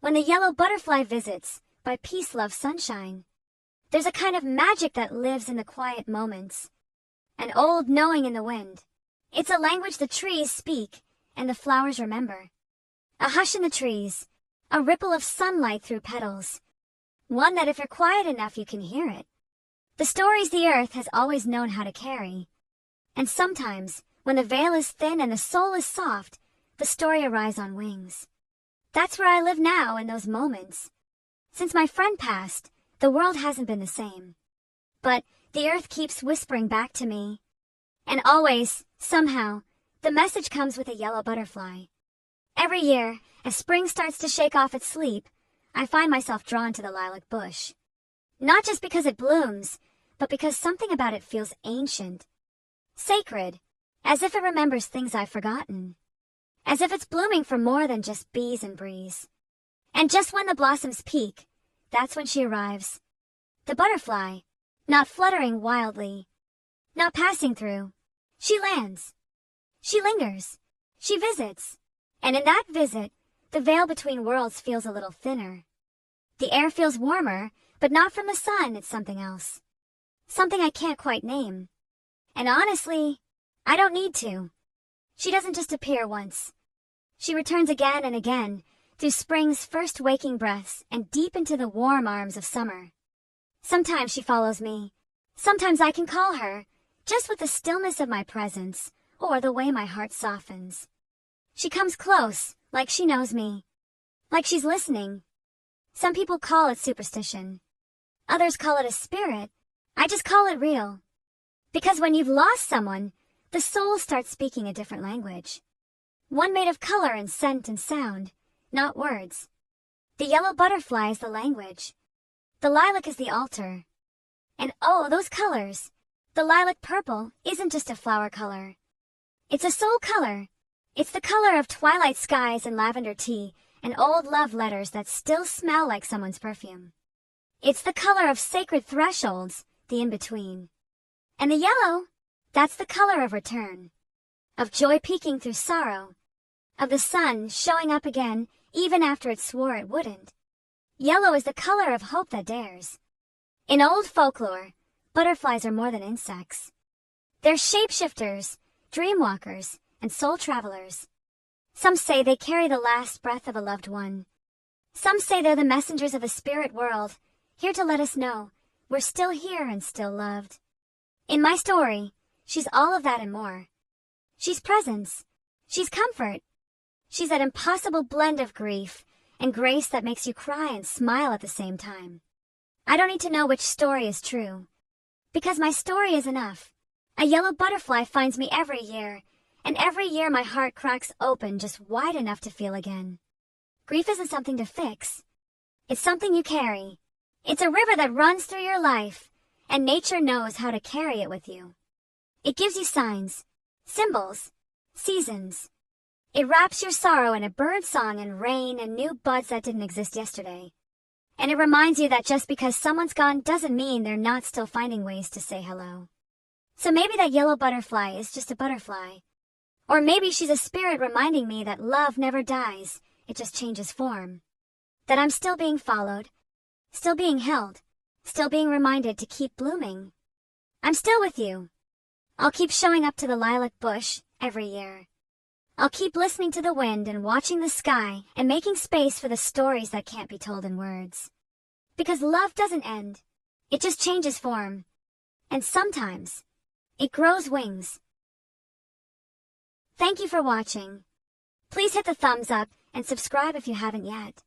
When the Yellow Butterfly Visits by Peace Love Sunshine. There's a kind of magic that lives in the quiet moments. An old knowing in the wind. It's a language the trees speak and the flowers remember. A hush in the trees, a ripple of sunlight through petals. One that if you're quiet enough you can hear it. The stories the earth has always known how to carry. And sometimes, when the veil is thin and the soul is soft, the story arrives on wings. That's where I live now in those moments. Since my friend passed, the world hasn't been the same. But the earth keeps whispering back to me. And always, somehow, the message comes with a yellow butterfly. Every year, as spring starts to shake off its sleep, I find myself drawn to the lilac bush. Not just because it blooms, but because something about it feels ancient. Sacred, as if it remembers things I've forgotten. As if it's blooming for more than just bees and breeze. And just when the blossoms peak, that's when she arrives. The butterfly, not fluttering wildly, not passing through. She lands. She lingers. She visits. And in that visit, the veil between worlds feels a little thinner. The air feels warmer, but not from the sun, it's something else. Something I can't quite name. And honestly, I don't need to. She doesn't just appear once. She returns again and again, through spring's first waking breaths and deep into the warm arms of summer. Sometimes she follows me. Sometimes I can call her, just with the stillness of my presence, or the way my heart softens. She comes close, like she knows me. Like she's listening. Some people call it superstition. Others call it a spirit. I just call it real. Because when you've lost someone, the soul starts speaking a different language. One made of color and scent and sound, not words. The yellow butterfly is the language. The lilac is the altar. And oh, those colors! The lilac purple isn't just a flower color. It's a soul color. It's the color of twilight skies and lavender tea and old love letters that still smell like someone's perfume. It's the color of sacred thresholds, the in-between. And the yellow, that's the color of return. Of joy peeking through sorrow. Of the sun showing up again, even after it swore it wouldn't. Yellow is the color of hope that dares. In old folklore, butterflies are more than insects. They're shapeshifters, dreamwalkers, and soul travelers. Some say they carry the last breath of a loved one. Some say they're the messengers of the spirit world, here to let us know we're still here and still loved. In my story, she's all of that and more. She's presence. She's comfort. She's that impossible blend of grief and grace that makes you cry and smile at the same time. I don't need to know which story is true. Because my story is enough. A yellow butterfly finds me every year, and every year my heart cracks open just wide enough to feel again. Grief isn't something to fix. It's something you carry. It's a river that runs through your life, and nature knows how to carry it with you. It gives you signs, symbols, seasons. It wraps your sorrow in a bird song and rain and new buds that didn't exist yesterday. And it reminds you that just because someone's gone doesn't mean they're not still finding ways to say hello. So maybe that yellow butterfly is just a butterfly. Or maybe she's a spirit reminding me that love never dies, it just changes form. That I'm still being followed, still being held, still being reminded to keep blooming. I'm still with you. I'll keep showing up to the lilac bush every year. I'll keep listening to the wind and watching the sky and making space for the stories that can't be told in words. Because love doesn't end. It just changes form. And sometimes, it grows wings. Thank you for watching. Please hit the thumbs up and subscribe if you haven't yet.